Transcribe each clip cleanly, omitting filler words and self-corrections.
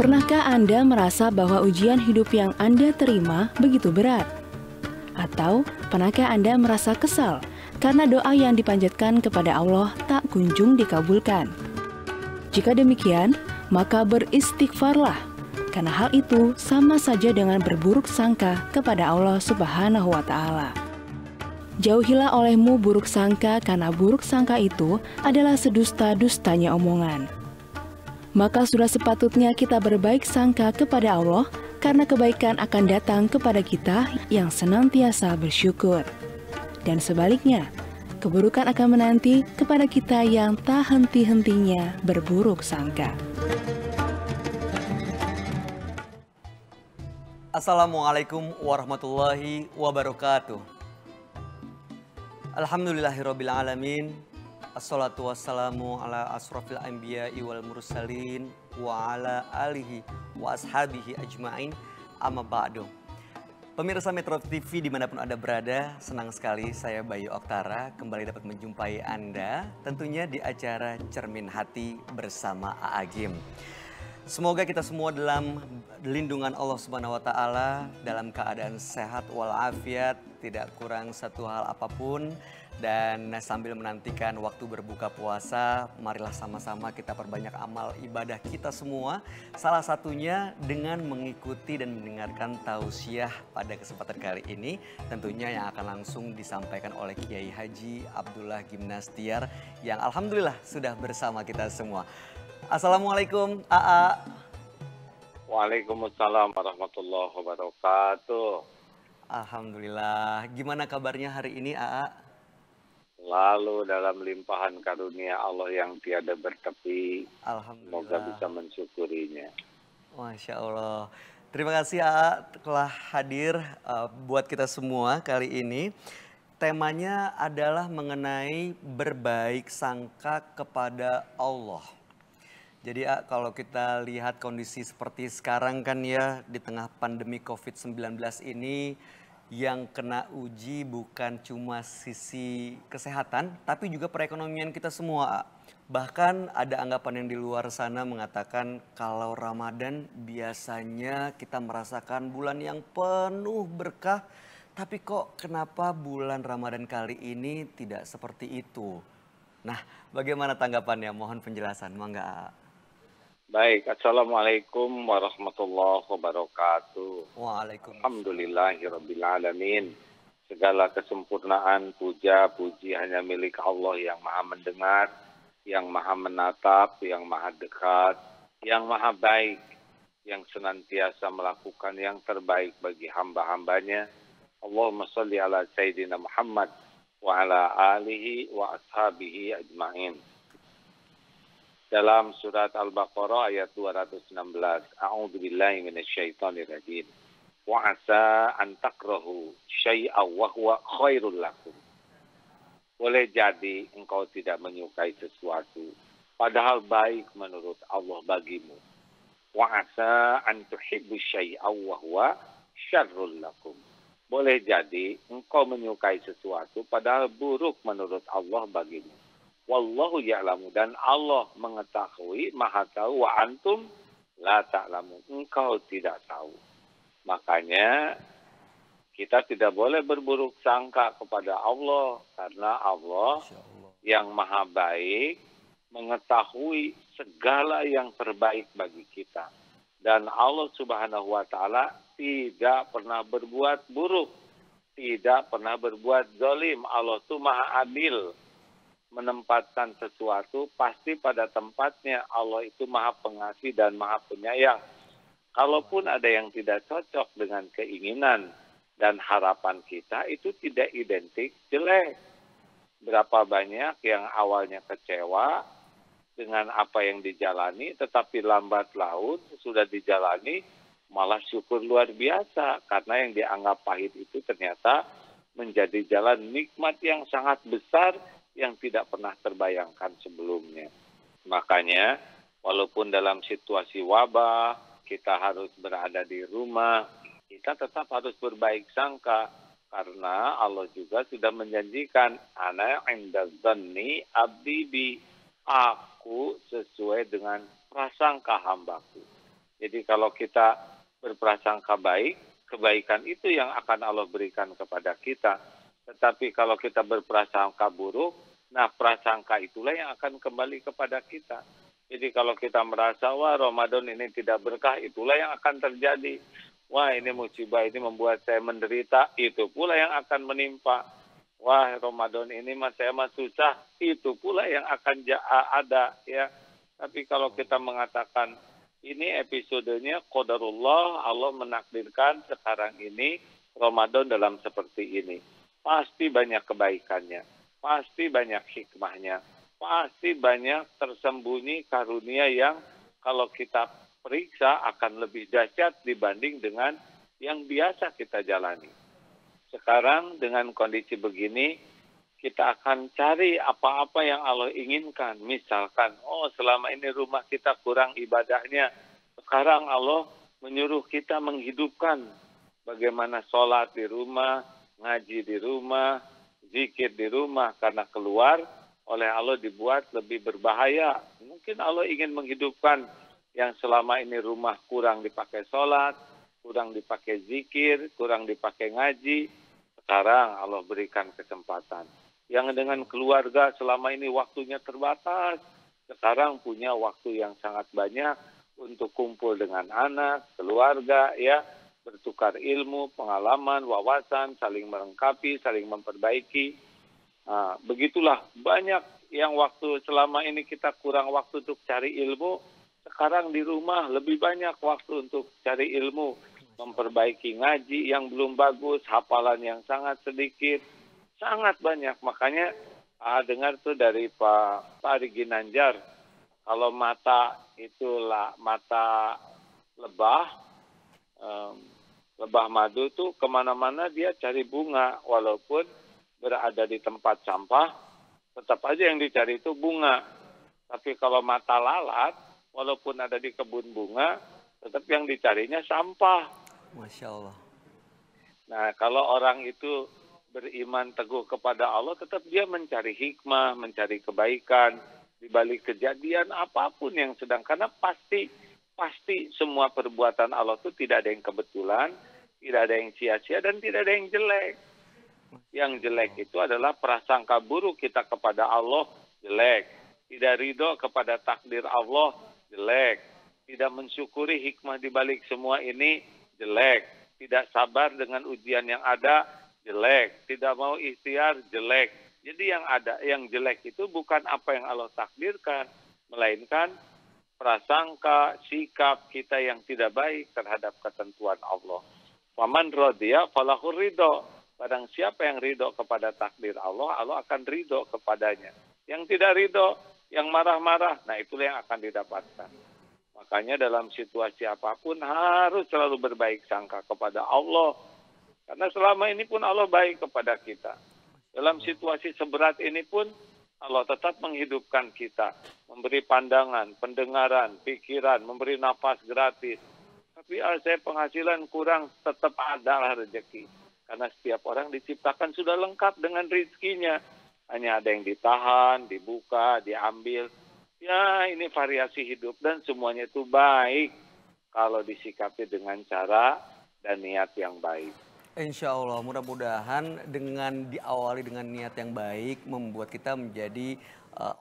Pernahkah Anda merasa bahwa ujian hidup yang Anda terima begitu berat? Atau pernahkah Anda merasa kesal karena doa yang dipanjatkan kepada Allah tak kunjung dikabulkan? Jika demikian, maka beristighfarlah, karena hal itu sama saja dengan berburuk sangka kepada Allah Subhanahu wa Ta'ala. Jauhilah olehmu buruk sangka, karena buruk sangka itu adalah sedusta-dustanya omongan. Maka sudah sepatutnya kita berbaik sangka kepada Allah, karena kebaikan akan datang kepada kita yang senantiasa bersyukur. Dan sebaliknya, keburukan akan menanti kepada kita yang tak henti-hentinya berburuk sangka. Assalamualaikum warahmatullahi wabarakatuh. Alhamdulillahirabbil alamin. Assalatu wassalamu ala asrafil anbiya'i wal mursalin wa ala alihi wa ashabihi ajma'in, amma ba'du. Pemirsa Metro TV dimanapun Anda berada, senang sekali saya Bayu Oktara kembali dapat menjumpai Anda tentunya di acara Cermin Hati bersama A'agim. Semoga kita semua dalam lindungan Allah Subhanahu wa Ta'ala, dalam keadaan sehat walafiat, tidak kurang satu hal apapun. Dan sambil menantikan waktu berbuka puasa, marilah sama-sama kita perbanyak amal ibadah kita semua. Salah satunya dengan mengikuti dan mendengarkan tausiah pada kesempatan kali ini. Tentunya yang akan langsung disampaikan oleh Kiai Haji Abdullah Gimnastiar yang alhamdulillah sudah bersama kita semua. Assalamualaikum AA. Waalaikumsalam warahmatullahi wabarakatuh. Alhamdulillah. Gimana kabarnya hari ini AA? Lalu dalam limpahan karunia Allah yang tiada bertepi, Alhamdulillah. semoga bisa mensyukurinya. Masya Allah. Terima kasih AA telah hadir buat kita semua kali ini. Temanya adalah mengenai berbaik sangka kepada Allah. Jadi kalau kita lihat kondisi seperti sekarang kan ya, di tengah pandemi COVID-19 ini, yang kena uji bukan cuma sisi kesehatan, tapi juga perekonomian kita semua. Bahkan ada anggapan yang di luar sana mengatakan kalau Ramadan biasanya kita merasakan bulan yang penuh berkah, tapi kok kenapa bulan Ramadan kali ini tidak seperti itu? Nah, bagaimana tanggapannya? Mohon penjelasan, mangga. Baik, Assalamualaikum warahmatullahi wabarakatuh. Waalaikumsalam. Alhamdulillahirabbil alamin. Segala kesempurnaan, puja, puji hanya milik Allah yang maha mendengar, yang maha menatap, yang maha dekat, yang maha baik, yang senantiasa melakukan yang terbaik bagi hamba-hambanya. Allahumma sholli ala Sayyidina Muhammad wa ala alihi wa ashabihi ajma'in. Dalam surat Al-Baqarah ayat 216, A'udzubillahi minasyaitonirrajim. Wa asa an takrahu syai'aw wa huwa khairul lakum. Boleh jadi engkau tidak menyukai sesuatu, padahal baik menurut Allah bagimu. Wa asa an tuhibbu syai'aw wa huwa syarrul lakum. Boleh jadi engkau menyukai sesuatu, padahal buruk menurut Allah bagimu. Wallahu ya'lamu, dan Allah mengetahui, maha tahu, wa antum la ta'lamu, engkau tidak tahu. Makanya kita tidak boleh berburuk sangka kepada Allah, karena Allah yang maha baik mengetahui segala yang terbaik bagi kita. Dan Allah Subhanahu wa Ta'ala tidak pernah berbuat buruk, tidak pernah berbuat zalim. Allah itu maha adil, menempatkan sesuatu pasti pada tempatnya. Allah itu maha pengasih dan maha penyayang. Kalaupun ada yang tidak cocok dengan keinginan dan harapan kita, itu tidak identik jelek. Berapa banyak yang awalnya kecewa dengan apa yang dijalani, tetapi lambat laun sudah dijalani, malah syukur luar biasa. Karena yang dianggap pahit itu ternyata menjadi jalan nikmat yang sangat besar, yang tidak pernah terbayangkan sebelumnya. Makanya walaupun dalam situasi wabah, kita harus berada di rumah, kita tetap harus berbaik sangka. Karena Allah juga sudah menjanjikan, ana inda dhanni abdi bi, aku sesuai dengan prasangka hambaku. Jadi kalau kita berprasangka baik, kebaikan itu yang akan Allah berikan kepada kita. Tetapi kalau kita berprasangka buruk, nah prasangka itulah yang akan kembali kepada kita. Jadi kalau kita merasa, wah Ramadan ini tidak berkah, itulah yang akan terjadi. Wah ini musibah ini membuat saya menderita, itu pula yang akan menimpa. Wah Ramadan ini saya susah, itu pula yang akan ada ya. Tapi kalau kita mengatakan ini episodenya qadarullah, Allah menakdirkan sekarang ini Ramadan dalam seperti ini. Pasti banyak kebaikannya, pasti banyak hikmahnya, pasti banyak tersembunyi karunia yang kalau kita periksa akan lebih dahsyat dibanding dengan yang biasa kita jalani. Sekarang dengan kondisi begini, kita akan cari apa-apa yang Allah inginkan. Misalkan, selama ini rumah kita kurang ibadahnya. Sekarang Allah menyuruh kita menghidupkan bagaimana sholat di rumah, ngaji di rumah, zikir di rumah. Karena keluar oleh Allah dibuat lebih berbahaya. Mungkin Allah ingin menghidupkan yang selama ini rumah kurang dipakai sholat, kurang dipakai zikir, kurang dipakai ngaji. Sekarang Allah berikan kesempatan. Yang dengan keluarga selama ini waktunya terbatas, sekarang punya waktu yang sangat banyak untuk kumpul dengan anak, keluarga, ya, bertukar ilmu, pengalaman, wawasan, saling melengkapi, saling memperbaiki. Nah, begitulah banyak yang waktu selama ini kita kurang waktu untuk cari ilmu, sekarang di rumah lebih banyak waktu untuk cari ilmu, memperbaiki ngaji yang belum bagus, hafalan yang sangat sedikit, sangat banyak. Makanya dengar tuh dari Pak Ari Ginanjar, kalau mata itulah mata lebah, lebah madu tuh kemana-mana dia cari bunga, walaupun berada di tempat sampah, tetap aja yang dicari itu bunga. Tapi kalau mata lalat, walaupun ada di kebun bunga, tetap yang dicarinya sampah. Masya Allah. Nah, kalau orang itu beriman teguh kepada Allah, tetap dia mencari hikmah, mencari kebaikan di balik kejadian apapun yang sedang. Karena pasti semua perbuatan Allah itu tidak ada yang kebetulan, tidak ada yang sia-sia, dan tidak ada yang jelek. Yang jelek itu adalah prasangka buruk kita kepada Allah, jelek. Tidak ridho kepada takdir Allah, jelek. Tidak mensyukuri hikmah di balik semua ini, jelek. Tidak sabar dengan ujian yang ada, jelek. Tidak mau ikhtiar, jelek. Jadi yang ada, yang jelek itu bukan apa yang Allah takdirkan, melainkan prasangka, sikap kita yang tidak baik terhadap ketentuan Allah. Faman radiya falahur ridho. Barang siapa yang ridho kepada takdir Allah, Allah akan ridho kepadanya. Yang tidak ridho, yang marah-marah, nah itulah yang akan didapatkan. Makanya dalam situasi apapun harus selalu berbaik sangka kepada Allah. Karena selama ini pun Allah baik kepada kita. Dalam situasi seberat ini pun Allah tetap menghidupkan kita. Memberi pandangan, pendengaran, pikiran, memberi nafas gratis. Tapi saya penghasilan kurang, tetap ada rezeki. Karena setiap orang diciptakan sudah lengkap dengan rezekinya. Hanya ada yang ditahan, dibuka, diambil. Ya ini variasi hidup dan semuanya itu baik kalau disikapi dengan cara dan niat yang baik. Insya Allah, mudah-mudahan dengan diawali dengan niat yang baik membuat kita menjadi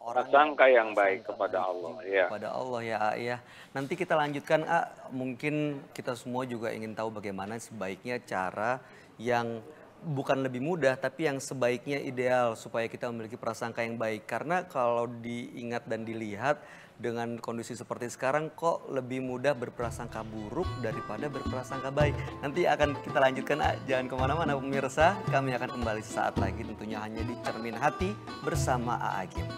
orang sangka yang baik kepada Allah. Ya. Kepada Allah ya. Nanti kita lanjutkan, mungkin kita semua juga ingin tahu bagaimana sebaiknya cara yang bukan lebih mudah tapi yang sebaiknya ideal supaya kita memiliki prasangka yang baik. Karena kalau diingat dan dilihat dengan kondisi seperti sekarang kok lebih mudah berprasangka buruk daripada berprasangka baik. Nanti akan kita lanjutkan, jangan kemana-mana pemirsa. Kami akan kembali sesaat lagi tentunya hanya di Cermin Hati bersama A.A. Gym.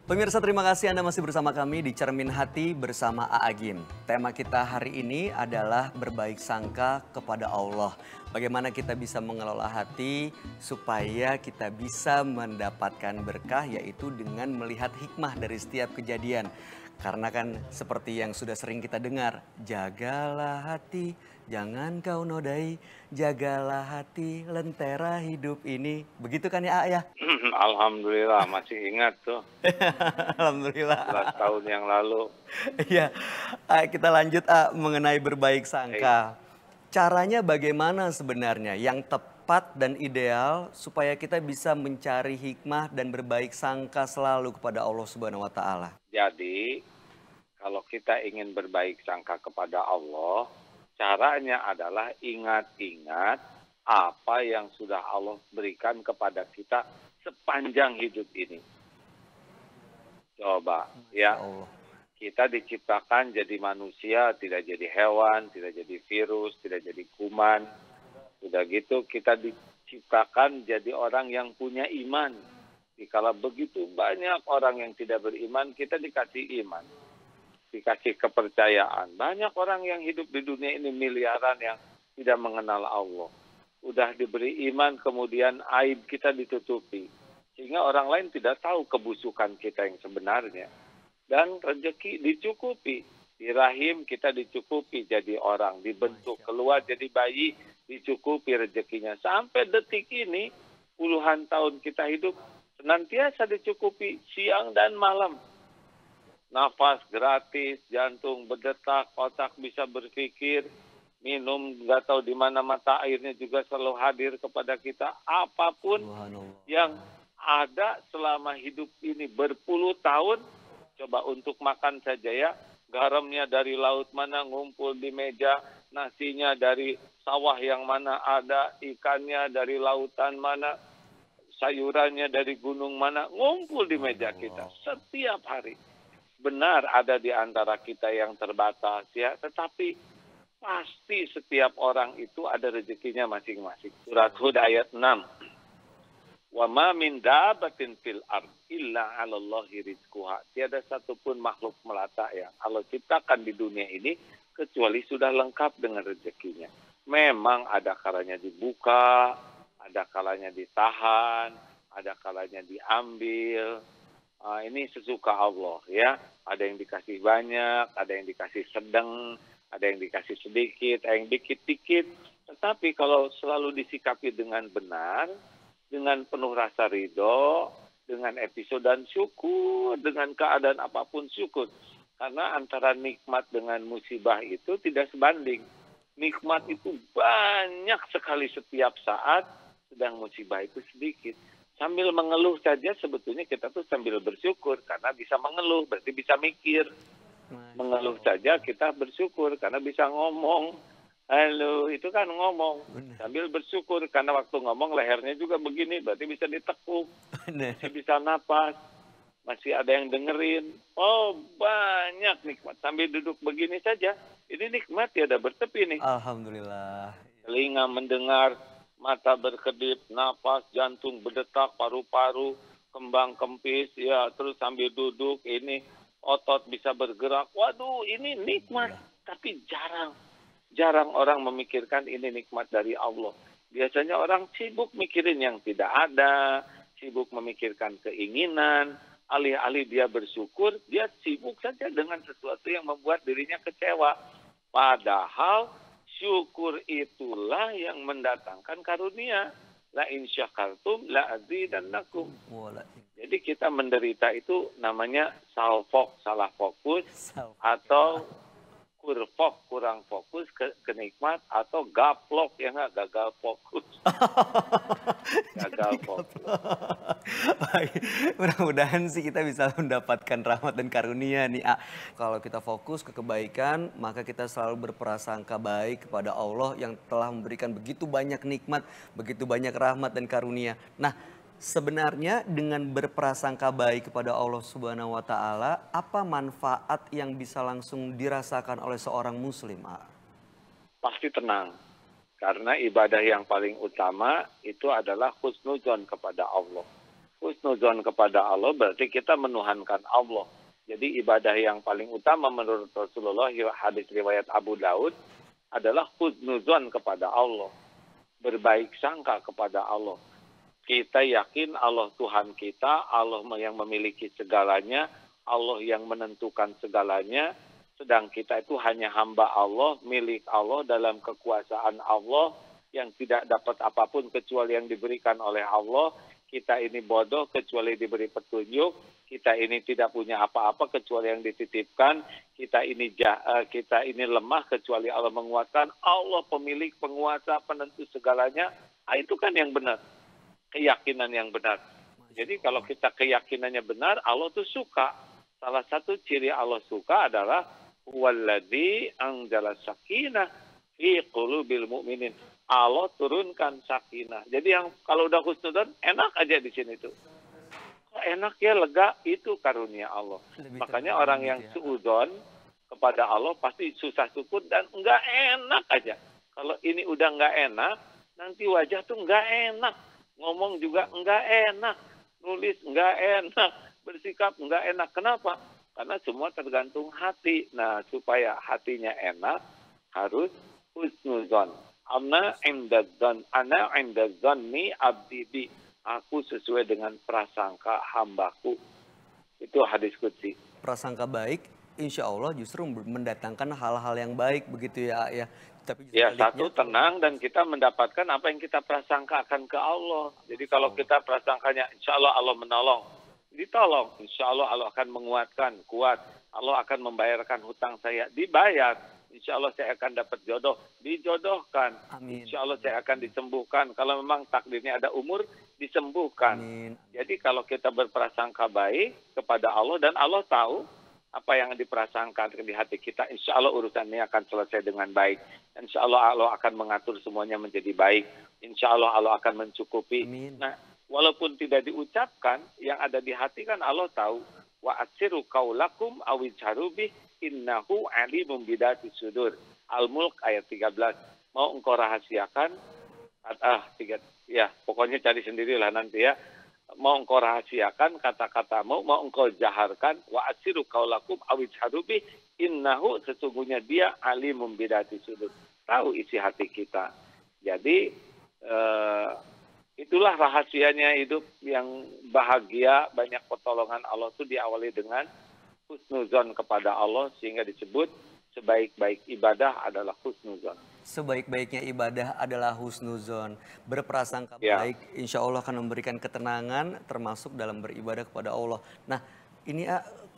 Pemirsa, terima kasih Anda masih bersama kami di Cermin Hati bersama A.A. Gym. Tema kita hari ini adalah berbaik sangka kepada Allah. Bagaimana kita bisa mengelola hati supaya kita bisa mendapatkan berkah, yaitu dengan melihat hikmah dari setiap kejadian. Karena kan seperti yang sudah sering kita dengar, jagalah hati, jangan kau nodai, jagalah hati, lentera hidup ini. Begitu kan ya, A, ya? Alhamdulillah masih ingat tuh Alhamdulillah. 11 tahun yang lalu. Iya, kita lanjut, A, mengenai berbaik sangka. Caranya bagaimana sebenarnya yang tepat dan ideal supaya kita bisa mencari hikmah dan berbaik sangka selalu kepada Allah Subhanahu wa Ta'ala? Jadi kalau kita ingin berbaik sangka kepada Allah, caranya adalah ingat-ingat apa yang sudah Allah berikan kepada kita sepanjang hidup ini. Coba ya, Allah. kita diciptakan jadi manusia, tidak jadi hewan, tidak jadi virus, tidak jadi kuman. Sudah gitu kita diciptakan jadi orang yang punya iman. Dikala begitu banyak orang yang tidak beriman, kita dikasih iman, dikasih kepercayaan. Banyak orang yang hidup di dunia ini miliaran yang tidak mengenal Allah. Udah diberi iman, kemudian aib kita ditutupi. Sehingga orang lain tidak tahu kebusukan kita yang sebenarnya. Dan rezeki dicukupi. Di rahim kita dicukupi jadi orang. Dibentuk keluar jadi bayi, dicukupi rezekinya. Sampai detik ini, puluhan tahun kita hidup, senantiasa dicukupi siang dan malam. Nafas gratis, jantung berdetak, otak bisa berpikir, minum nggak tahu di mana mata airnya juga selalu hadir kepada kita. Apapun yang ada selama hidup ini berpuluh tahun, coba untuk makan saja ya, garamnya dari laut mana ngumpul di meja, nasinya dari sawah yang mana ada, ikannya dari lautan mana, sayurannya dari gunung mana, ngumpul di meja kita setiap hari. Benar ada di antara kita yang terbatas ya, tetapi pasti setiap orang itu ada rezekinya masing-masing. Surat Hud ayat 6. Wa ma min dabatin fil ard illa 'alallahi rizquha. Tiada satupun makhluk melata yang Allah ciptakan di dunia ini kecuali sudah lengkap dengan rezekinya. Memang ada kalanya dibuka, ada kalanya ditahan, ada kalanya diambil. Ini sesuka Allah ya. Ada yang dikasih banyak, ada yang dikasih sedang, ada yang dikasih sedikit, ada yang dikit-dikit. Tetapi kalau selalu disikapi dengan benar, dengan penuh rasa ridho, dengan episode dan syukur, dengan keadaan apapun syukur. Karena antara nikmat dengan musibah itu tidak sebanding. Nikmat itu banyak sekali setiap saat, sedang musibah itu sedikit. Sambil mengeluh saja sebetulnya kita tuh sambil bersyukur karena bisa mengeluh, berarti bisa mikir. Mengeluh saja kita bersyukur karena bisa ngomong. Halo, itu kan ngomong. Sambil bersyukur karena waktu ngomong lehernya juga begini, berarti bisa ditekuk. Masih bisa napas, masih ada yang dengerin. Oh, banyak nikmat. Sambil duduk begini saja, ini nikmat tiada bertepi nih. Alhamdulillah. Telinga mendengar, mata berkedip, napas, jantung berdetak, paru-paru, kembang kempis, ya terus sambil duduk, ini otot bisa bergerak. Waduh, ini nikmat. Tapi jarang orang memikirkan ini nikmat dari Allah. Biasanya orang sibuk mikirin yang tidak ada, sibuk memikirkan keinginan, alih-alih dia bersyukur, dia sibuk saja dengan sesuatu yang membuat dirinya kecewa. Padahal syukur itulah yang mendatangkan karunia. La in syakartum la azidannakum. Jadi kita menderita itu namanya salfok, salah fokus, atau kurfok, kurang fokus ke nikmat, atau gaplok, ya nggak, gagal fokus. Gagal fokus. Baik, mudah-mudahan sih kita bisa mendapatkan rahmat dan karunia nih, A. Kalau kita fokus ke kebaikan, maka kita selalu berprasangka baik kepada Allah yang telah memberikan begitu banyak nikmat, begitu banyak rahmat dan karunia. Nah, sebenarnya dengan berprasangka baik kepada Allah Subhanahu wa Ta'ala, apa manfaat yang bisa langsung dirasakan oleh seorang muslim, A? Pasti tenang. Karena ibadah yang paling utama itu adalah husnuzon kepada Allah. Husnuzon kepada Allah berarti kita menuhankan Allah. Jadi ibadah yang paling utama menurut Rasulullah, hadis riwayat Abu Daud, adalah husnuzon kepada Allah. berbaik sangka kepada Allah. Kita yakin Allah Tuhan kita, Allah yang memiliki segalanya, Allah yang menentukan segalanya, sedang kita itu hanya hamba Allah, milik Allah dalam kekuasaan Allah yang tidak dapat apapun kecuali yang diberikan oleh Allah. Kita ini bodoh kecuali diberi petunjuk, kita ini tidak punya apa-apa kecuali yang dititipkan, kita ini lemah kecuali Allah menguatkan. Allah pemilik, penguasa, penentu segalanya. Itu kan yang benar, keyakinan yang benar. Jadi kalau kita keyakinannya benar, Allah tuh suka. Salah satu ciri Allah suka adalah walladzi anzala sakinah fi qulubil mu'minin. Allah turunkan sakinah. Jadi yang kalau udah husnudzon enak aja di sini tuh. Kok enak ya, lega, itu karunia Allah. Makanya orang yang suudzon kepada Allah pasti susah syukur dan enggak enak aja. Kalau ini udah enggak enak, nanti wajah tuh enggak enak. Ngomong juga enggak enak. Nulis enggak enak. Bersikap enggak enak. Kenapa? Karena semua tergantung hati. Nah, supaya hatinya enak harus husnudzon. Ana inda dzanni abdi bi. Aku sesuai dengan prasangka hambaku. Itu hadis qudsi. Prasangka baik, insya Allah justru mendatangkan hal-hal yang baik begitu ya. Tapi ya, satu tenang dan kita mendapatkan apa yang kita prasangkakan ke Allah. Jadi kalau kita prasangkanya insya Allah Allah menolong, ditolong. Insya Allah Allah akan menguatkan, kuat. Allah akan membayarkan hutang saya, dibayar. Insya Allah saya akan dapat jodoh, dijodohkan. Amin. Insya Allah saya akan disembuhkan. Kalau memang takdirnya ada umur, disembuhkan. Amin. Jadi kalau kita berprasangka baik kepada Allah dan Allah tahu apa yang diprasangkan di hati kita, insya Allah urusannya akan selesai dengan baik. Insya Allah Allah akan mengatur semuanya menjadi baik. Insya Allah Allah akan mencukupi. Amin. Nah, walaupun tidak diucapkan, yang ada di hati kan Allah tahu. Wa atsiru qaulakum awidjaru bih innahu alimum bidati sudur. Al-Mulk ayat 13. Mau engkau rahasiakan, pokoknya cari sendirilah nanti ya. Mau engkau rahasiakan kata-katamu, mau engkau jaharkan, wa atsiru qaulakum awidjaru bih innahu, sesungguhnya dia alimum bidati sudur. Tahu isi hati kita. Jadi itulah rahasianya hidup yang bahagia, banyak pertolongan Allah itu diawali dengan husnuzon kepada Allah, sehingga disebut sebaik-baik ibadah adalah husnuzon. Sebaik-baiknya ibadah adalah husnuzon. Berprasangka baik, insya Allah akan memberikan ketenangan termasuk dalam beribadah kepada Allah. Nah, ini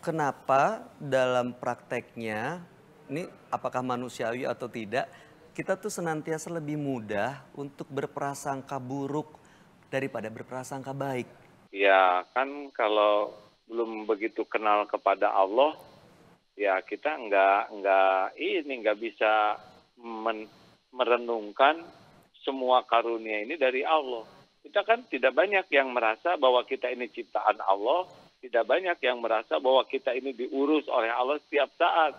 kenapa dalam prakteknya, ini apakah manusiawi atau tidak, kita tuh senantiasa lebih mudah untuk berprasangka buruk daripada berprasangka baik. Ya kan kalau belum begitu kenal kepada Allah, ya kita nggak bisa merenungkan semua karunia ini dari Allah. Kita kan tidak banyak yang merasa bahwa kita ini ciptaan Allah, tidak banyak yang merasa bahwa kita ini diurus oleh Allah setiap saat.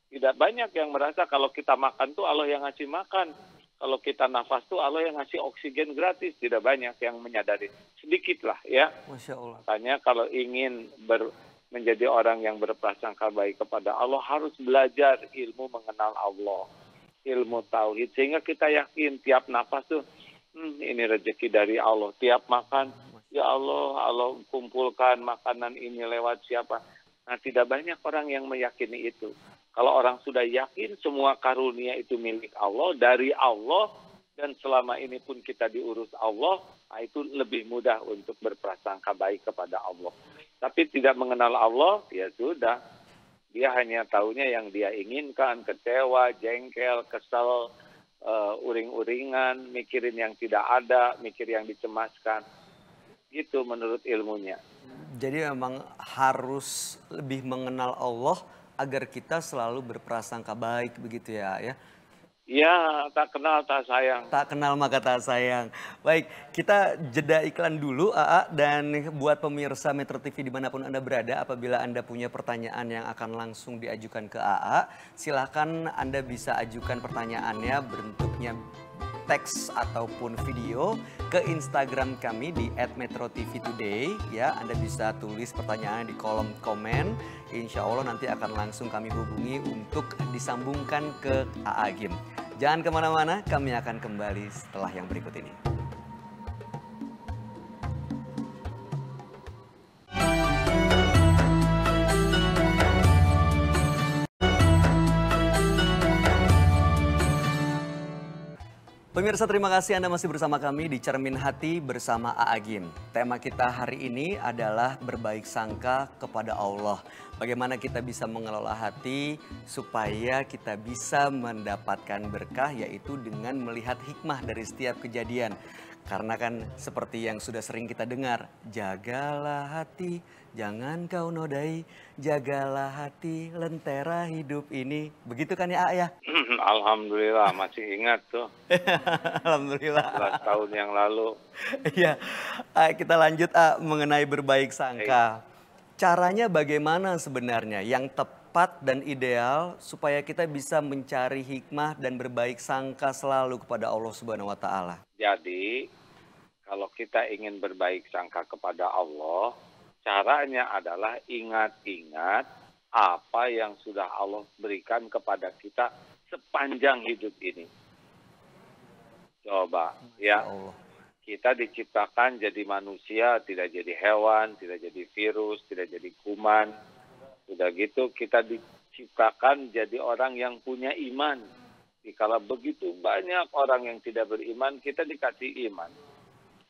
Tidak banyak yang merasa kalau kita makan tuh Allah yang ngasih makan. Kalau kita nafas tuh Allah yang ngasih oksigen gratis. Tidak banyak yang menyadari. Sedikit lah ya. Masya Allah. Makanya kalau ingin menjadi orang yang berprasangka baik kepada Allah, harus belajar ilmu mengenal Allah. Ilmu tauhid. Sehingga kita yakin tiap nafas tuh, ini rezeki dari Allah. Tiap makan, ya Allah, Allah kumpulkan makanan ini lewat siapa. Nah, tidak banyak orang yang meyakini itu. Kalau orang sudah yakin semua karunia itu milik Allah, dari Allah, dan selama ini pun kita diurus Allah, nah itu lebih mudah untuk berprasangka baik kepada Allah. Tapi tidak mengenal Allah, ya sudah. Dia hanya taunya yang dia inginkan, kecewa, jengkel, kesel, uring-uringan, mikirin yang tidak ada, mikir yang dicemaskan. Gitu menurut ilmunya. Jadi memang harus lebih mengenal Allah agar kita selalu berprasangka baik begitu ya. Ya, tak kenal tak sayang. Tak kenal maka tak sayang. Baik, kita jeda iklan dulu AA, dan buat pemirsa Metro TV dimanapun Anda berada, apabila Anda punya pertanyaan yang akan langsung diajukan ke AA, silahkan Anda bisa ajukan pertanyaannya bentuknya teks ataupun video ke Instagram kami di @metrotvtoday ya. Anda bisa tulis pertanyaan di kolom komen. Insya Allah nanti akan langsung kami hubungi untuk disambungkan ke AA Gym. Jangan kemana-mana, kami akan kembali setelah yang berikut ini. Pemirsa, terima kasih Anda masih bersama kami di Cermin Hati bersama Aagim. Tema kita hari ini adalah berbaik sangka kepada Allah. Bagaimana kita bisa mengelola hati supaya kita bisa mendapatkan berkah, yaitu dengan melihat hikmah dari setiap kejadian. Karena kan seperti yang sudah sering kita dengar, jagalah hati, jangan kau nodai, jagalah hati, lentera hidup ini. Begitu kan ya, A ya? Alhamdulillah masih ingat tuh. Alhamdulillah. 11 tahun yang lalu. Iya, kita lanjut mengenai berbaik sangka. Caranya bagaimana sebenarnya yang tepat dan ideal supaya kita bisa mencari hikmah dan berbaik sangka selalu kepada Allah Subhanahu wa taala? Jadi, kalau kita ingin berbaik sangka kepada Allah, caranya adalah ingat-ingat apa yang sudah Allah berikan kepada kita sepanjang hidup ini. Coba, ya. Kita diciptakan jadi manusia, tidak jadi hewan, tidak jadi virus, tidak jadi kuman. Sudah gitu kita diciptakan jadi orang yang punya iman. Kalau begitu banyak orang yang tidak beriman, kita dikasih iman.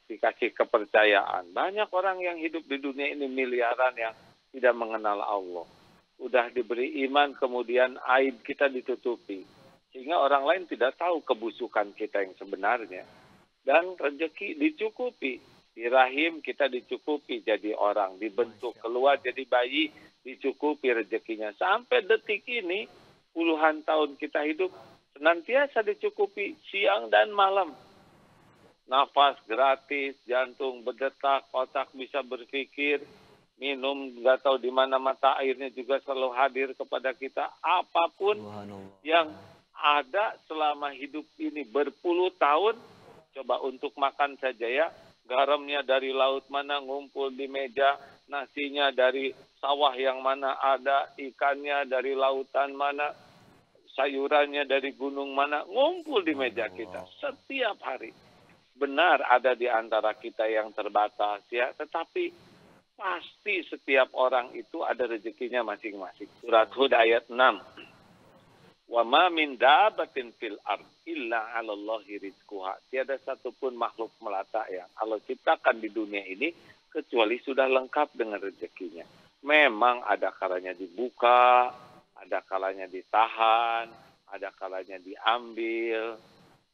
Dikasih kepercayaan. Banyak orang yang hidup di dunia ini miliaran yang tidak mengenal Allah. Udah diberi iman, kemudian aib kita ditutupi. Sehingga orang lain tidak tahu kebusukan kita yang sebenarnya. Dan rezeki dicukupi. Di rahim kita dicukupi jadi orang. Dibentuk keluar jadi bayi, dicukupi rezekinya. Sampai detik ini, puluhan tahun kita hidup, senantiasa dicukupi siang dan malam. Nafas gratis, jantung berdetak, otak bisa berpikir, minum nggak tahu di mana mata airnya juga selalu hadir kepada kita. Apapun yang ada selama hidup ini berpuluh tahun, coba untuk makan saja ya, garamnya dari laut mana ngumpul di meja, nasinya dari sawah yang mana ada, ikannya dari lautan mana, sayurannya dari gunung mana, ngumpul di meja kita setiap hari. Benar ada di antara kita yang terbatas ya, tetapi pasti setiap orang itu ada rezekinya masing-masing. Surat Hud ayat 6. Wa ma min dabatin fil ard illa 'alallahi rizquha. Tiada satupun makhluk melata yang Allah ciptakan di dunia ini kecuali sudah lengkap dengan rezekinya. Memang ada kalanya dibuka, ada kalanya ditahan, ada kalanya diambil.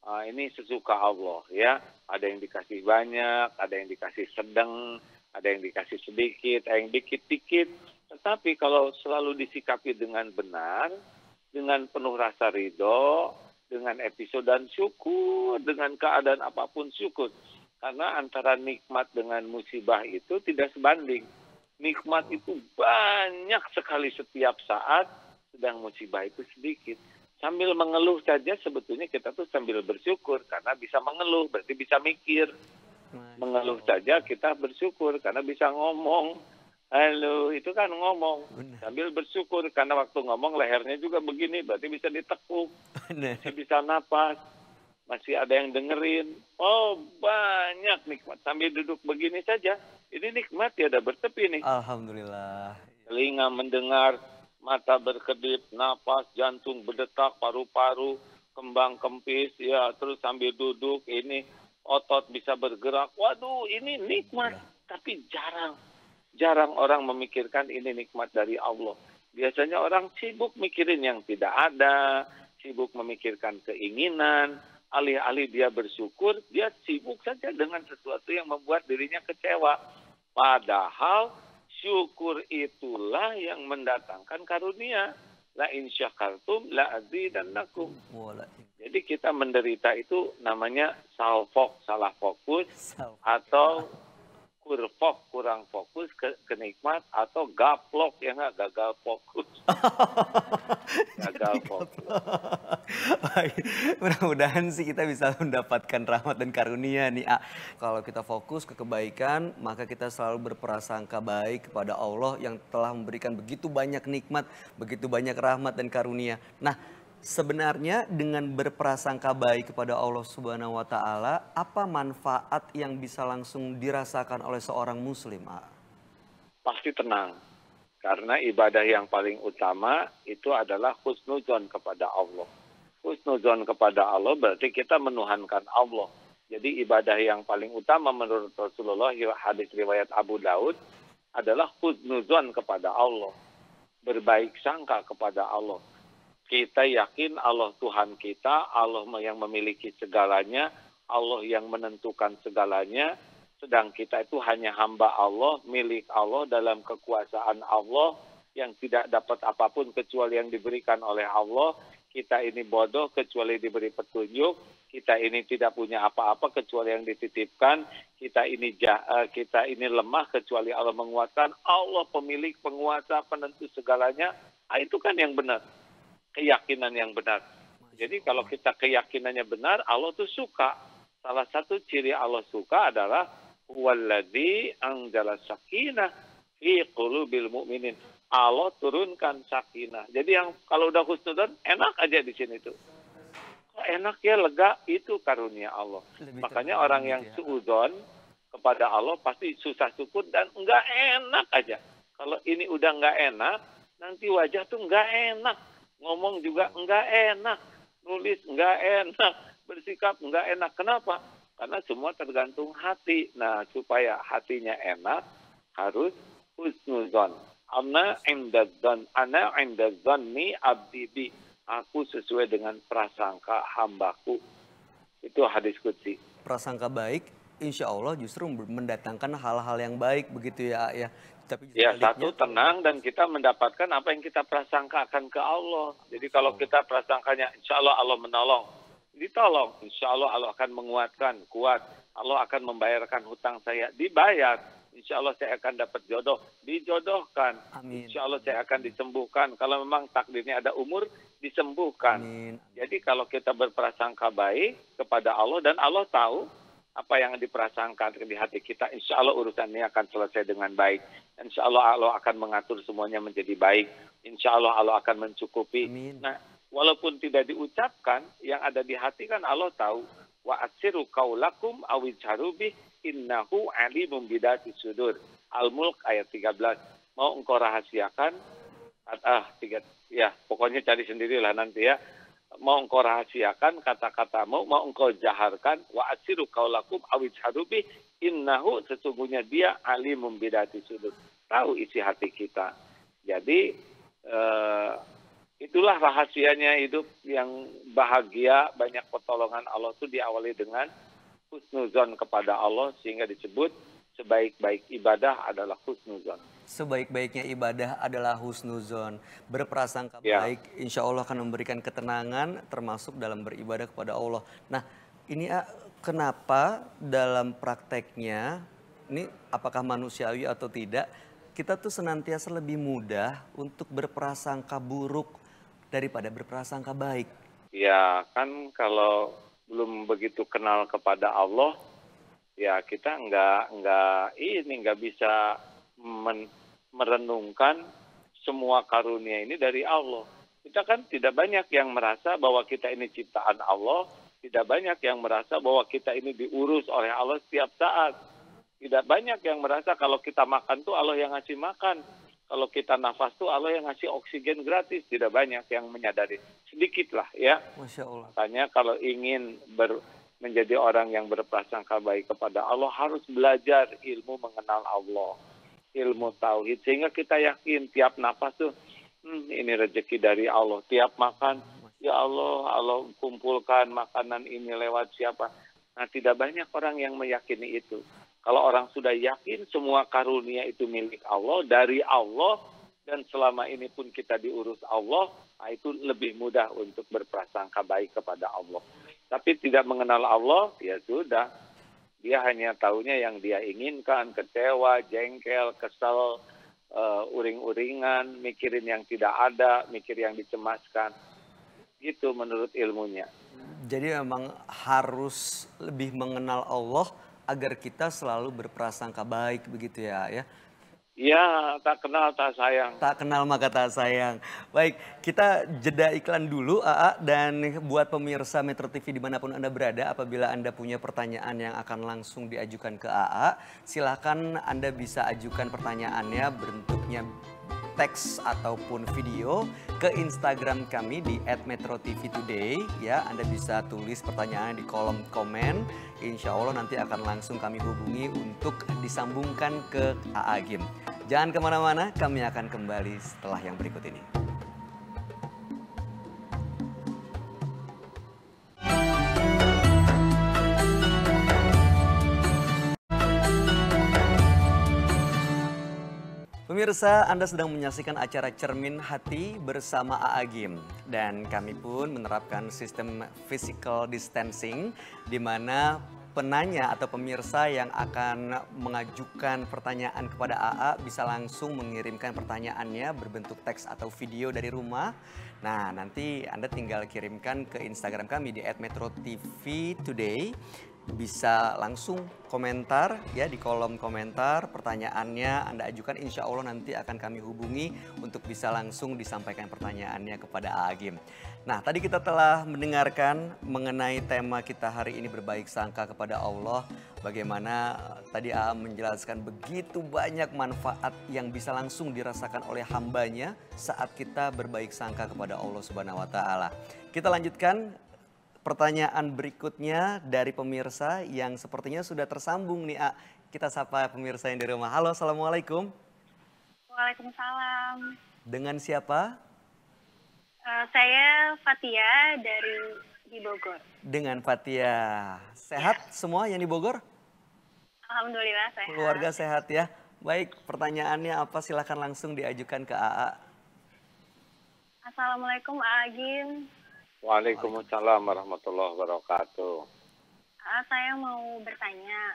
Ini sesuka Allah ya. Ada yang dikasih banyak, ada yang dikasih sedang, ada yang dikasih sedikit, ada yang dikit-dikit. Tetapi kalau selalu disikapi dengan benar, dengan penuh rasa ridho, dengan episode dan syukur, dengan keadaan apapun syukur. Karena antara nikmat dengan musibah itu tidak sebanding. Nikmat itu banyak sekali setiap saat, sedang musibah itu sedikit. Sambil mengeluh saja sebetulnya kita tuh sambil bersyukur karena bisa mengeluh, berarti bisa mikir. Mengeluh saja kita bersyukur karena bisa ngomong. Halo, itu kan ngomong. Sambil bersyukur karena waktu ngomong lehernya juga begini, berarti bisa ditekuk. Bisa napas. Masih ada yang dengerin. Oh, banyak nikmat. Sambil duduk begini saja. Ini nikmat tiada bertepi nih. Alhamdulillah. Telinga mendengar, mata berkedip, napas, jantung berdetak, paru-paru, kembang kempis, ya, terus sambil duduk, ini otot bisa bergerak. Waduh, ini nikmat. Tapi jarang orang memikirkan ini nikmat dari Allah. Biasanya orang sibuk mikirin yang tidak ada, sibuk memikirkan keinginan, alih-alih dia bersyukur, dia sibuk saja dengan sesuatu yang membuat dirinya kecewa. Padahal syukur itulah yang mendatangkan karunia. La in syakartum la azidannakum. Jadi kita menderita itu namanya salfok, salah fokus, atau kurfok, kurang fokus ke nikmat, atau gaplok, ya nggak, gagal fokus. Gagal fokus. Mudah-mudahan sih kita bisa mendapatkan rahmat dan karunia nih. Kalau kita fokus ke kebaikan, maka kita selalu berprasangka baik kepada Allah yang telah memberikan begitu banyak nikmat, begitu banyak rahmat dan karunia. Nah, Sebenarnya dengan berprasangka baik kepada Allah Subhanahu wa taala, apa manfaat yang bisa langsung dirasakan oleh seorang muslim, A? Pasti tenang. Karena ibadah yang paling utama itu adalah husnuzon kepada Allah. Husnuzon kepada Allah berarti kita menuhankan Allah. Jadi ibadah yang paling utama menurut Rasulullah, hadis riwayat Abu Daud, adalah husnuzon kepada Allah. Berbaik sangka kepada Allah. Kita yakin Allah Tuhan kita, Allah yang memiliki segalanya, Allah yang menentukan segalanya, sedang kita itu hanya hamba Allah, milik Allah dalam kekuasaan Allah yang tidak dapat apapun kecuali yang diberikan oleh Allah. Kita ini bodoh kecuali diberi petunjuk, kita ini tidak punya apa-apa kecuali yang dititipkan, kita ini lemah kecuali Allah menguatkan. Allah pemilik, penguasa, penentu segalanya. Itu kan yang benar. Keyakinan yang benar. Jadi kalau kita keyakinannya benar, Allah tuh suka. Salah satu ciri Allah suka adalah huwallazi anzala sakinah fi qulubil mu'minin. Allah turunkan sakinah. Jadi yang kalau udah husnudzon enak aja di sini tuh. Kok enak ya, lega, itu karunia Allah. Makanya orang yang suudzon kepada Allah pasti susah syukur dan enggak enak aja. Kalau ini udah enggak enak, nanti wajah tuh enggak enak. Ngomong juga enggak enak, nulis enggak enak, bersikap enggak enak. Kenapa? Karena semua tergantung hati. Nah, supaya hatinya enak, harus husnuzon. Ana inda zanni abdi bi. Aku sesuai dengan prasangka hambaku. Itu hadis qudsi. Prasangka baik, insya Allah justru mendatangkan hal-hal yang baik begitu ya, ya. Tapi ya, satu tenang dan kita mendapatkan apa yang kita prasangkakan ke Allah. Jadi kalau kita prasangkanya insya Allah Allah menolong, ditolong. Insya Allah Allah akan menguatkan, kuat. Allah akan membayarkan hutang saya, dibayar. Insya Allah saya akan dapat jodoh, dijodohkan. Amin. Insya Allah saya akan disembuhkan. Kalau memang takdirnya ada umur, disembuhkan. Amin. Jadi kalau kita berprasangka baik kepada Allah dan Allah tahu apa yang diprasangkan di hati kita, insya Allah urusan ini akan selesai dengan baik. Insya Allah Allah akan mengatur semuanya menjadi baik. Insya Allah Allah akan mencukupi. Amin. Nah, walaupun tidak diucapkan, yang ada di hati kan Allah tahu. Wa atsiru qaulakum awidjaru bih innahu alimum bidati sudur. Al-Mulk ayat 13. Mau engkau rahasiakan? Pokoknya cari sendirilah nanti ya. Mau engkau rahasiakan kata-katamu, mau engkau jaharkan, wa atsiru qaulakum awidjaru bih innahu, sesungguhnya dia alimum bidati sudur. Tahu isi hati kita. Jadi itulah rahasianya hidup yang bahagia. Banyak pertolongan Allah itu diawali dengan husnuzon kepada Allah, sehingga disebut sebaik-baik ibadah adalah husnuzon. Sebaik-baiknya ibadah adalah husnuzon. Berprasangka baik, insya Allah akan memberikan ketenangan termasuk dalam beribadah kepada Allah. Nah, ini kenapa dalam prakteknya, ini apakah manusiawi atau tidak, kita tuh senantiasa lebih mudah untuk berprasangka buruk daripada berprasangka baik. Ya kan kalau belum begitu kenal kepada Allah, ya kita nggak bisa merenungkan semua karunia ini dari Allah. Kita kan tidak banyak yang merasa bahwa kita ini ciptaan Allah, tidak banyak yang merasa bahwa kita ini diurus oleh Allah setiap saat. Tidak banyak yang merasa kalau kita makan tuh Allah yang ngasih makan. Kalau kita nafas tuh Allah yang ngasih oksigen gratis. Tidak banyak yang menyadari. Sedikit lah ya. Masya Allah. Makanya kalau ingin menjadi orang yang berprasangka baik kepada Allah, harus belajar ilmu mengenal Allah. Ilmu tauhid, sehingga kita yakin tiap nafas tuh ini rezeki dari Allah. Tiap makan, ya Allah kumpulkan makanan ini lewat siapa. Nah, tidak banyak orang yang meyakini itu. Kalau orang sudah yakin semua karunia itu milik Allah, dari Allah, dan selama ini pun kita diurus Allah, nah itu lebih mudah untuk berprasangka baik kepada Allah. Tapi tidak mengenal Allah, ya sudah. Dia hanya taunya yang dia inginkan, kecewa, jengkel, kesel, uring-uringan, mikirin yang tidak ada, mikir yang dicemaskan. Gitu menurut ilmunya. Jadi memang harus lebih mengenal Allah agar kita selalu berprasangka baik begitu ya. Ya, tak kenal tak sayang. Tak kenal maka tak sayang. Baik, kita jeda iklan dulu, AA. Dan buat pemirsa Metro TV dimanapun Anda berada, apabila Anda punya pertanyaan yang akan langsung diajukan ke AA, silahkan Anda bisa ajukan pertanyaannya bentuknya teks ataupun video ke Instagram kami di @metrotvtoday ya. Anda bisa tulis pertanyaan di kolom komen. Insya Allah nanti akan langsung kami hubungi untuk disambungkan ke AA Gym. Jangan kemana-mana, kami akan kembali setelah yang berikut ini. Pemirsa, Anda sedang menyaksikan acara Cermin Hati bersama AA Gym. Dan kami pun menerapkan sistem physical distancing di mana penanya atau pemirsa yang akan mengajukan pertanyaan kepada AA bisa langsung mengirimkan pertanyaannya berbentuk teks atau video dari rumah. Nah, nanti Anda tinggal kirimkan ke Instagram kami di @metrotvtoday. Bisa langsung komentar ya di kolom komentar pertanyaannya Anda ajukan, insya Allah nanti akan kami hubungi untuk bisa langsung disampaikan pertanyaannya kepada AA Gym. Nah, tadi kita telah mendengarkan mengenai tema kita hari ini, berbaik sangka kepada Allah. Bagaimana tadi AA menjelaskan begitu banyak manfaat yang bisa langsung dirasakan oleh hambanya saat kita berbaik sangka kepada Allah Subhanahu wa Ta'ala. Kita lanjutkan pertanyaan berikutnya dari pemirsa yang sepertinya sudah tersambung nih, A. Kita sapa pemirsa yang di rumah. Halo, Assalamualaikum. Waalaikumsalam. Dengan siapa? Saya Fatia di Bogor. Dengan Fatia. Sehat semua yang di Bogor? Alhamdulillah sehat. Keluarga sehat ya. Baik, pertanyaannya apa? Silakan langsung diajukan ke AA. Assalamualaikum Agim. Waalaikumsalam warahmatullahi wabarakatuh. Saya mau bertanya,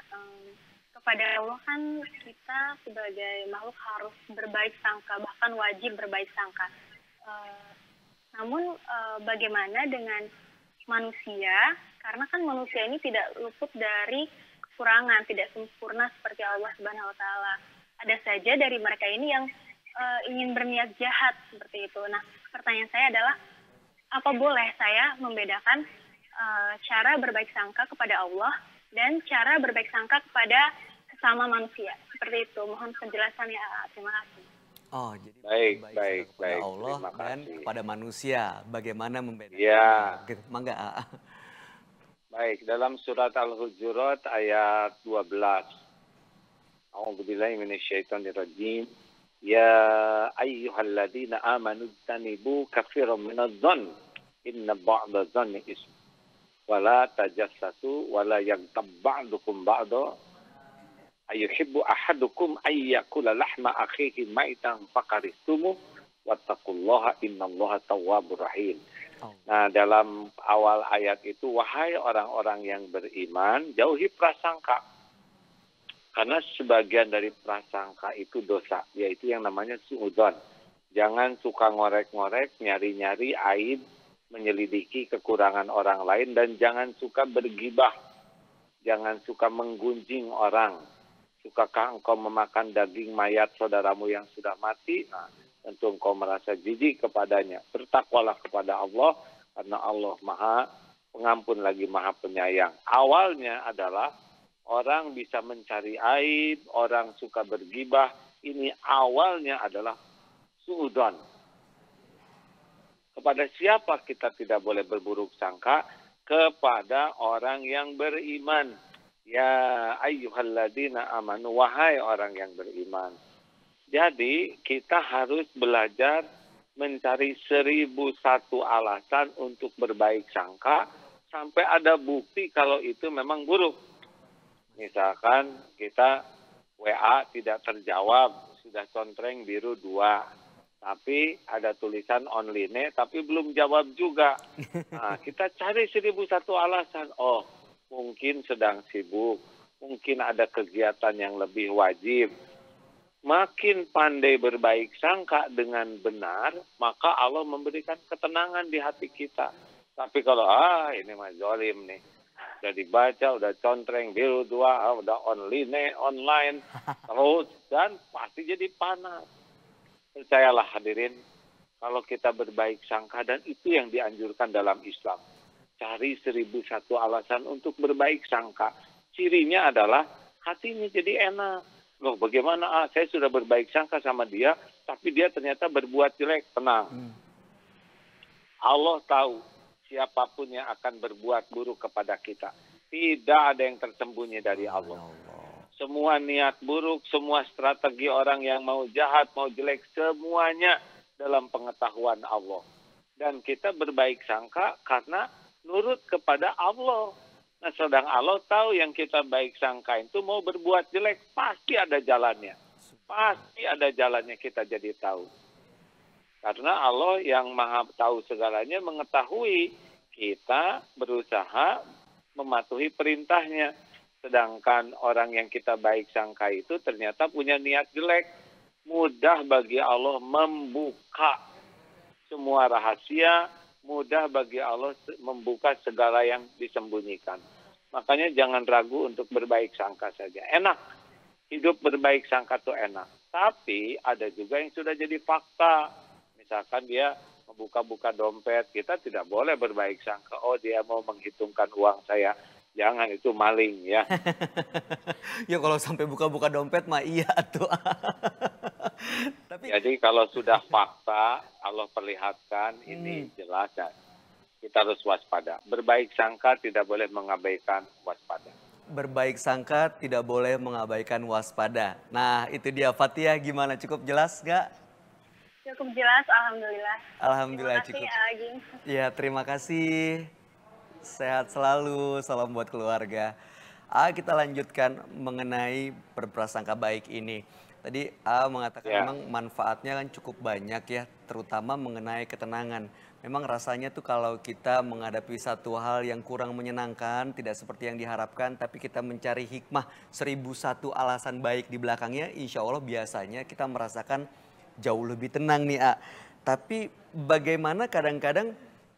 kepada Allah kan kita sebagai makhluk harus berbaik sangka, bahkan wajib berbaik sangka. Namun bagaimana dengan manusia? Karena kan manusia ini tidak luput dari kekurangan, tidak sempurna seperti Allah Subhanahu wa Ta'ala. Ada saja dari mereka ini yang ingin berniat jahat seperti itu. Nah, pertanyaan saya adalah, apa boleh saya membedakan cara berbaik sangka kepada Allah dan cara berbaik sangka kepada sesama manusia? Seperti itu. Mohon penjelasannya. Terima kasih. Oh, jadi baik, kepada Allah dan kepada manusia. Bagaimana membedakan? Ya. Mangga, A. Baik, dalam surat Al-Hujurat ayat 12. A'udzubillahi minasyaitonirrajim. Ya ayyuhalladzina amanu ijtanibu katsiran minadh-dhann inna ba'da dhanni ism wala tajassasu wala yaghtab ba'dukum ba'da ayuhibbu ahadukum ayyakula lahma akhihi maitan faqaristumu wattaqullaha innallaha tawwabur rahim. Nah, dalam awal ayat itu, wahai orang-orang yang beriman, jauhi prasangka. Karena sebagian dari prasangka itu dosa, yaitu yang namanya suudzon. Jangan suka ngorek-ngorek, nyari-nyari aib, menyelidiki kekurangan orang lain, dan jangan suka bergibah. Jangan suka menggunjing orang. Sukakah engkau memakan daging mayat saudaramu yang sudah mati? Nah, tentu engkau merasa jijik kepadanya. Bertakwalah kepada Allah, karena Allah Maha Pengampun lagi Maha Penyayang. Awalnya adalah orang bisa mencari aib, orang suka bergibah. Ini awalnya adalah suudzon. Kepada siapa kita tidak boleh berburuk sangka? Kepada orang yang beriman. Ya ayyuhalladzina amanu, wahai orang yang beriman. Jadi kita harus belajar mencari 1001 alasan untuk berbaik sangka sampai ada bukti kalau itu memang buruk. Misalkan kita WA tidak terjawab, sudah contreng biru 2, tapi ada tulisan online tapi belum jawab juga. Nah, kita cari 1001 alasan. Oh, mungkin sedang sibuk, mungkin ada kegiatan yang lebih wajib. Makin pandai berbaik sangka dengan benar, maka Allah memberikan ketenangan di hati kita. Tapi kalau ini mah zalim nih, udah dibaca, udah contreng, biru dua, udah online, terus, dan pasti jadi panas. Percayalah hadirin, kalau kita berbaik sangka, dan itu yang dianjurkan dalam Islam. Cari 1001 alasan untuk berbaik sangka. Cirinya adalah hatinya jadi enak. Loh bagaimana, saya sudah berbaik sangka sama dia, tapi dia ternyata berbuat jelek. Tenang. Allah tahu siapapun yang akan berbuat buruk kepada kita. Tidak ada yang tersembunyi dari Allah. Semua niat buruk, semua strategi orang yang mau jahat, mau jelek, semuanya dalam pengetahuan Allah. Dan kita berbaik sangka karena nurut kepada Allah. Nah, sedang Allah tahu yang kita baik sangka itu mau berbuat jelek, pasti ada jalannya. Pasti ada jalannya, kita jadi tahu. Karena Allah yang maha tahu segalanya mengetahui kita berusaha mematuhi perintahnya. Sedangkan orang yang kita baik sangka itu ternyata punya niat jelek. Mudah bagi Allah membuka semua rahasia, mudah bagi Allah membuka segala yang disembunyikan. Makanya jangan ragu untuk berbaik sangka saja. Enak, hidup berbaik sangka itu enak. Tapi ada juga yang sudah jadi fakta. Misalkan dia membuka-buka dompet, kita tidak boleh berbaik sangka. Oh, dia mau menghitungkan uang saya. Jangan, itu maling ya. Ya kalau sampai buka-buka dompet mah iya tuh. Tapi jadi kalau sudah fakta, Allah perlihatkan, ini jelas ya. Kita harus waspada. Berbaik sangka tidak boleh mengabaikan waspada. Berbaik sangka tidak boleh mengabaikan waspada. Nah itu dia, Fathia, gimana, cukup jelas nggak? Cukup jelas, alhamdulillah. Alhamdulillah Terima kasih, cukup. Aging. Ya terima kasih. Sehat selalu, salam buat keluarga. Kita lanjutkan mengenai berprasangka baik ini. Tadi mengatakan memang manfaatnya kan cukup banyak ya, terutama mengenai ketenangan. Memang rasanya tuh kalau kita menghadapi satu hal yang kurang menyenangkan, tidak seperti yang diharapkan, tapi kita mencari hikmah 1001 alasan baik di belakangnya, insya Allah biasanya kita merasakan jauh lebih tenang nih, Tapi bagaimana kadang-kadang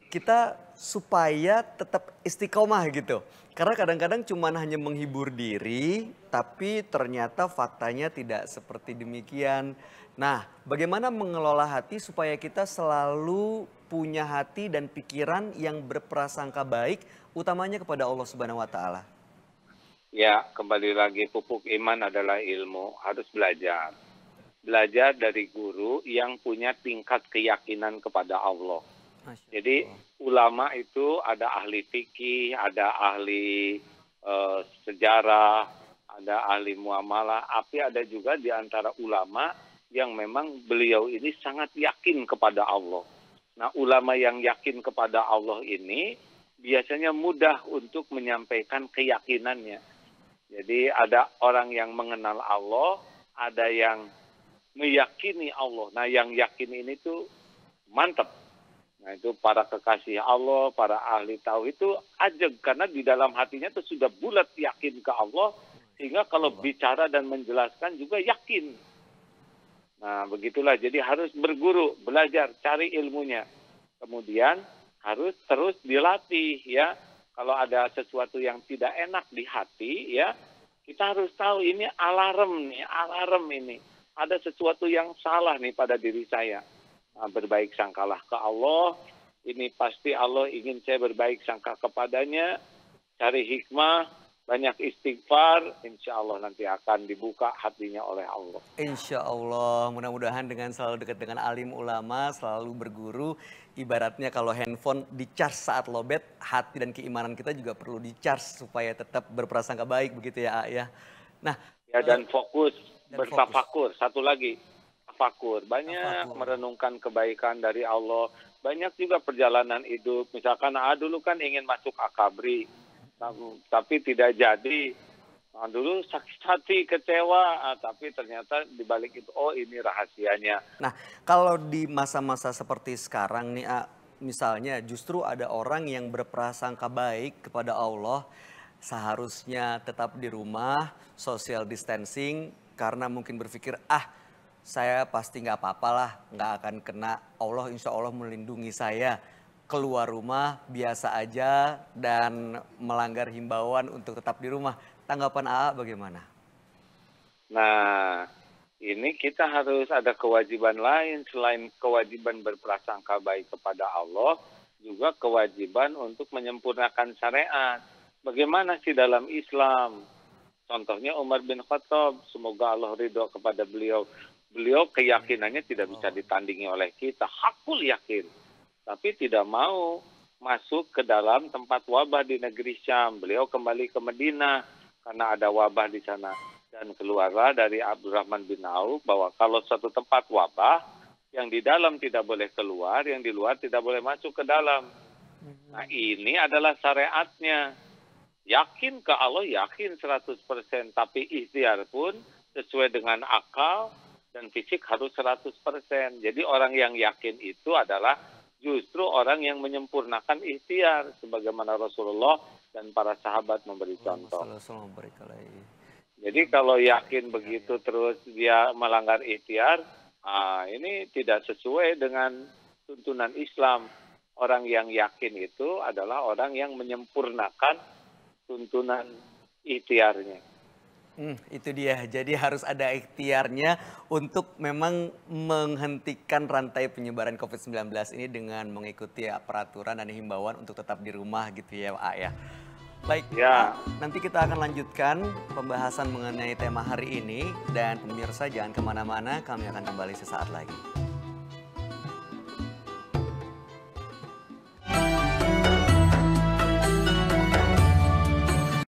kita supaya tetap istiqomah gitu. Karena kadang-kadang cuma hanya menghibur diri, tapi ternyata faktanya tidak seperti demikian. Nah, bagaimana mengelola hati supaya kita selalu punya hati dan pikiran yang berprasangka baik, utamanya kepada Allah Subhanahu wa Ta'ala? Ya, kembali lagi, pupuk iman adalah ilmu, harus belajar. Belajar dari guru yang punya tingkat keyakinan kepada Allah. Jadi ulama itu ada ahli fikih, ada ahli sejarah, ada ahli muamalah, tapi ada juga di antara ulama yang memang beliau ini sangat yakin kepada Allah. Nah, ulama yang yakin kepada Allah ini biasanya mudah untuk menyampaikan keyakinannya. Jadi ada orang yang mengenal Allah, ada yang meyakini Allah. Nah, yang yakin ini tuh mantap. Nah, itu para kekasih Allah, para ahli tauhid itu ajeg karena di dalam hatinya tuh sudah bulat yakin ke Allah, sehingga kalau bicara dan menjelaskan juga yakin. Nah, begitulah. Jadi harus berguru, belajar, cari ilmunya. Kemudian harus terus dilatih ya. Kalau ada sesuatu yang tidak enak di hati ya, kita harus tahu ini alarm nih, alarm ini. Ada sesuatu yang salah nih pada diri saya. Nah, berbaik sangkalah ke Allah. Ini pasti Allah ingin saya berbaik sangka kepadanya. Cari hikmah, banyak istighfar, insya Allah nanti akan dibuka hatinya oleh Allah. Insya Allah, mudah-mudahan dengan selalu dekat dengan alim ulama, selalu berguru. Ibaratnya kalau handphone di-charge saat lowbat, hati dan keimanan kita juga perlu di-charge supaya tetap berprasangka baik, begitu ya, ya. Nah, ya, dan fokus, bertafakur. Satu lagi, tafakur. Banyak merenungkan kebaikan dari Allah. Banyak juga perjalanan hidup. Misalkan dulu kan ingin masuk akabri, tapi tidak jadi. Nah, dulu sakit hati, kecewa, tapi ternyata dibalik itu, oh ini rahasianya. Nah, kalau di masa-masa seperti sekarang nih, misalnya justru ada orang yang berprasangka baik kepada Allah, seharusnya tetap di rumah, social distancing, karena mungkin berpikir, saya pasti nggak apa-apa lah, nggak akan kena, Allah insya Allah melindungi saya. keluar rumah biasa aja dan melanggar himbauan untuk tetap di rumah. Tanggapan AA bagaimana? Nah, ini kita harus ada kewajiban lain selain kewajiban berprasangka baik kepada Allah, juga kewajiban untuk menyempurnakan syariat. Bagaimana sih dalam Islam? Contohnya Umar bin Khattab, semoga Allah ridho kepada beliau. Beliau keyakinannya tidak bisa ditandingi oleh kita, hakul yakin. Tapi tidak mau masuk ke dalam tempat wabah di negeri Syam. Beliau kembali ke Madinah karena ada wabah di sana. Dan keluarlah dari Abdurrahman bin Auf bahwa kalau suatu tempat wabah, yang di dalam tidak boleh keluar, yang di luar tidak boleh masuk ke dalam. Nah ini adalah syariatnya. Yakin ke Allah, yakin 100%. Tapi ikhtiar pun sesuai dengan akal dan fisik harus 100%. Jadi orang yang yakin itu adalah justru orang yang menyempurnakan ikhtiar. Sebagaimana Rasulullah dan para sahabat memberi contoh. Jadi kalau yakin begitu terus dia melanggar ikhtiar, ini tidak sesuai dengan tuntunan Islam. Orang yang yakin itu adalah orang yang menyempurnakan tuntunan ikhtiarnya. Itu dia, jadi harus ada ikhtiarnya untuk memang menghentikan rantai penyebaran COVID-19 ini dengan mengikuti peraturan dan himbauan untuk tetap di rumah gitu ya Pak ya. Baik, ya. Nanti kita akan lanjutkan pembahasan mengenai tema hari ini dan pemirsa jangan kemana-mana, kami akan kembali sesaat lagi.